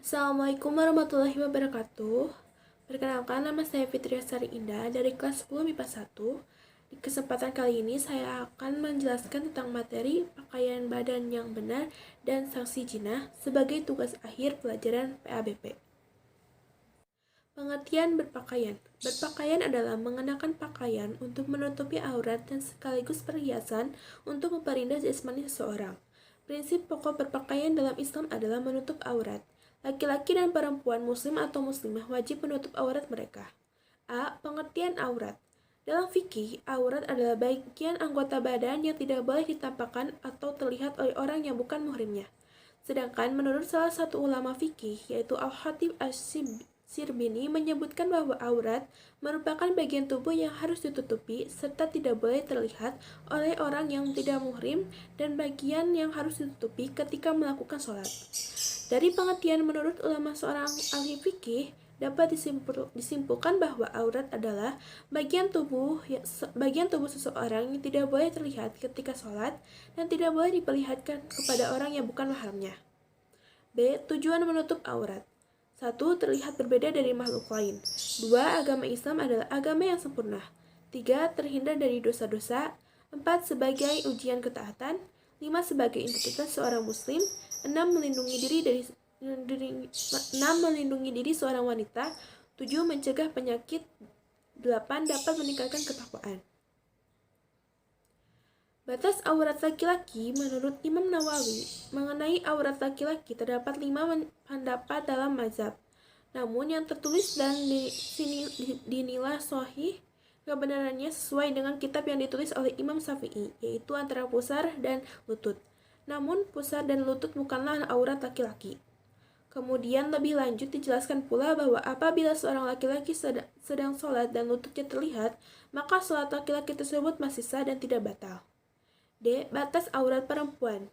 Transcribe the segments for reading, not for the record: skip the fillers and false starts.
Assalamualaikum warahmatullahi wabarakatuh. Perkenalkan, nama saya Fitria Sari Indah dari kelas 10 MIPA 1. Di kesempatan kali ini saya akan menjelaskan tentang materi pakaian badan yang benar dan sanksi jinah sebagai tugas akhir pelajaran PABP. Pengertian berpakaian. Berpakaian adalah mengenakan pakaian untuk menutupi aurat dan sekaligus perhiasan untuk memperindah jasmani seseorang. Prinsip pokok berpakaian dalam Islam adalah menutup aurat. Laki-laki dan perempuan muslim atau muslimah wajib menutup aurat mereka. A. Pengertian aurat. Dalam fikih, aurat adalah bagian anggota badan yang tidak boleh ditampakkan atau terlihat oleh orang yang bukan muhrimnya. Sedangkan menurut salah satu ulama fikih, yaitu Al-Khatib Asy-Syirbini, menyebutkan bahwa aurat merupakan bagian tubuh yang harus ditutupi serta tidak boleh terlihat oleh orang yang tidak muhrim dan bagian yang harus ditutupi ketika melakukan sholat. Dari pengertian menurut ulama seorang ahli fikih, dapat disimpulkan bahwa aurat adalah bagian tubuh seseorang yang tidak boleh terlihat ketika sholat dan tidak boleh diperlihatkan kepada orang yang bukan mahramnya. B. Tujuan menutup aurat. 1. Terlihat berbeda dari makhluk lain. 2. Agama Islam adalah agama yang sempurna. 3. Terhindar dari dosa-dosa. 4. Sebagai ujian ketaatan. 5. Sebagai identitas seorang muslim. 6. Melindungi diri seorang wanita. 7. Mencegah penyakit. 8. Dapat meningkatkan ketakwaan. Batas aurat laki-laki menurut Imam Nawawi, mengenai aurat laki-laki terdapat 5 pendapat dalam mazhab. Namun yang tertulis dan dinilai sahih kebenarannya sesuai dengan kitab yang ditulis oleh Imam Syafi'i, yaitu antara pusar dan lutut. Namun pusar dan lutut bukanlah aurat laki-laki. Kemudian lebih lanjut dijelaskan pula bahwa apabila seorang laki-laki sedang sholat dan lututnya terlihat, maka sholat laki-laki tersebut masih sah dan tidak batal. D. Batas aurat perempuan.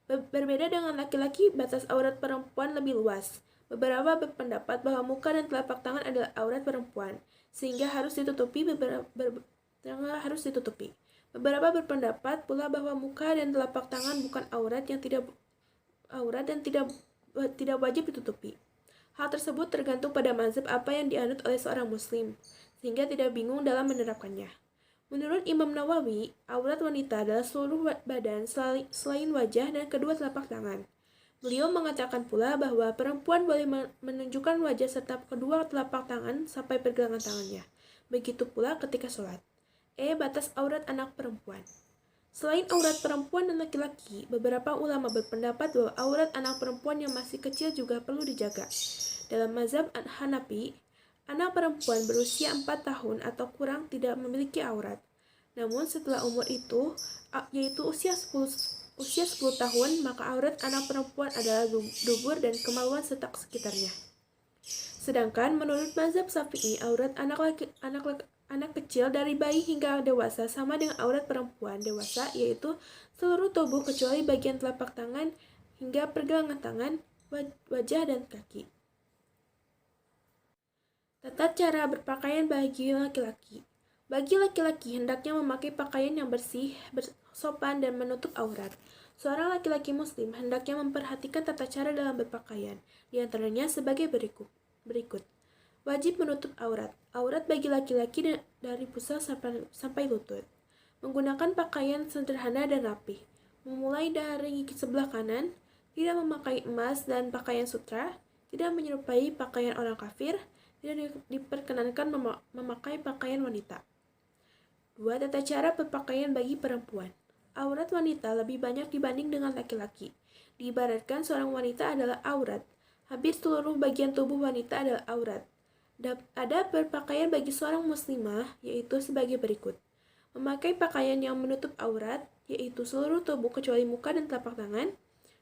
Berbeda dengan laki-laki, batas aurat perempuan lebih luas. Beberapa berpendapat bahwa muka dan telapak tangan adalah aurat perempuan, sehingga harus ditutupi. Beberapa berpendapat pula bahwa muka dan telapak tangan bukan aurat dan tidak wajib ditutupi. Hal tersebut tergantung pada mazhab apa yang dianut oleh seorang muslim, sehingga tidak bingung dalam menerapkannya. Menurut Imam Nawawi, aurat wanita adalah seluruh badan selain wajah dan kedua telapak tangan. Beliau mengatakan pula bahwa perempuan boleh menunjukkan wajah serta kedua telapak tangan sampai pergelangan tangannya. Begitu pula ketika sholat. E. Batas aurat anak perempuan. Selain aurat perempuan dan laki-laki, beberapa ulama berpendapat bahwa aurat anak perempuan yang masih kecil juga perlu dijaga. Dalam mazhab Hanafi, anak perempuan berusia 4 tahun atau kurang tidak memiliki aurat. Namun setelah umur itu, yaitu usia 10 tahun, maka aurat anak perempuan adalah dubur dan kemaluan serta sekitarnya. Sedangkan menurut mazhab Syafi'i, aurat anak kecil dari bayi hingga dewasa sama dengan aurat perempuan dewasa, yaitu seluruh tubuh kecuali bagian telapak tangan hingga pergelangan tangan, wajah, dan kaki. Tata cara berpakaian bagi laki-laki. Bagi laki-laki, hendaknya memakai pakaian yang bersih, sopan, dan menutup aurat. Seorang laki-laki muslim hendaknya memperhatikan tata cara dalam berpakaian, di antaranya sebagai berikut. Wajib menutup aurat. Aurat bagi laki-laki dari pusar sampai lutut. Menggunakan pakaian sederhana dan rapih. Memulai dari sebelah kanan, tidak memakai emas dan pakaian sutra, tidak menyerupai pakaian orang kafir, tidak diperkenankan memakai pakaian wanita. 2. Tata cara berpakaian bagi perempuan. Aurat wanita lebih banyak dibanding dengan laki-laki. Diibaratkan seorang wanita adalah aurat. Hampir seluruh bagian tubuh wanita adalah aurat. Ada berpakaian bagi seorang muslimah, yaitu sebagai berikut. Memakai pakaian yang menutup aurat, yaitu seluruh tubuh kecuali muka dan telapak tangan.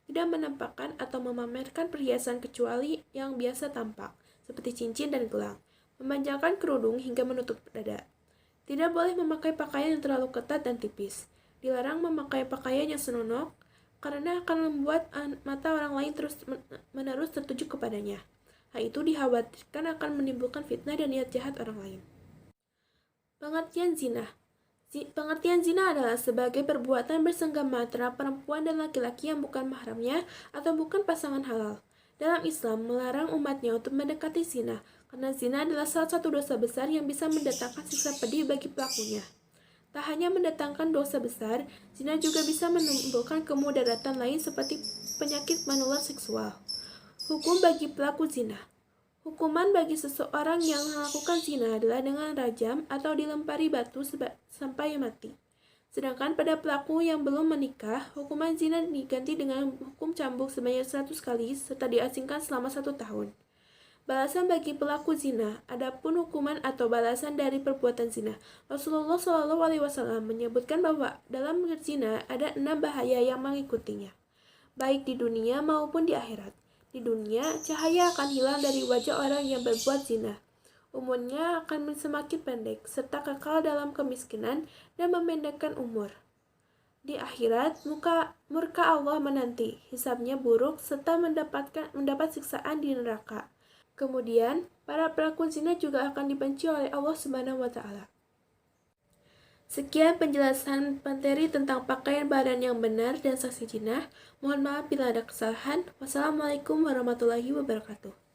Tidak menampakkan atau memamerkan perhiasan kecuali yang biasa tampak, seperti cincin dan gelang. Memanjangkan kerudung hingga menutup dada. Tidak boleh memakai pakaian yang terlalu ketat dan tipis. Dilarang memakai pakaian yang senonoh, karena akan membuat mata orang lain terus-menerus tertuju kepadanya. Hal itu dikhawatirkan akan menimbulkan fitnah dan niat jahat orang lain. Pengertian zina. Pengertian zina adalah sebagai perbuatan bersenggama antara perempuan dan laki-laki yang bukan mahramnya atau bukan pasangan halal. Dalam Islam, melarang umatnya untuk mendekati zina, karena zina adalah salah satu dosa besar yang bisa mendatangkan siksa pedih bagi pelakunya. Tak hanya mendatangkan dosa besar, zina juga bisa menimbulkan kemudaratan lain seperti penyakit menular seksual. Hukum bagi pelaku zina. Hukuman bagi seseorang yang melakukan zina adalah dengan rajam atau dilempari batu sampai mati. Sedangkan pada pelaku yang belum menikah, hukuman zina diganti dengan hukum cambuk sebanyak 100 kali serta diasingkan selama 1 tahun. Balasan bagi pelaku zina, adapun hukuman atau balasan dari perbuatan zina. Rasulullah SAW menyebutkan bahwa dalam berzina ada 6 bahaya yang mengikutinya, baik di dunia maupun di akhirat. Di dunia, cahaya akan hilang dari wajah orang yang berbuat zina. Umurnya akan semakin pendek, serta kekal dalam kemiskinan dan memendekkan umur. Di akhirat, murka Allah menanti, hisabnya buruk, serta mendapat siksaan di neraka. Kemudian, para pelaku zina juga akan dibenci oleh Allah Subhanahu wa Ta'ala. Sekian penjelasan materi tentang pakaian badan yang benar dan saksi zina. Mohon maaf bila ada kesalahan. Wassalamualaikum warahmatullahi wabarakatuh.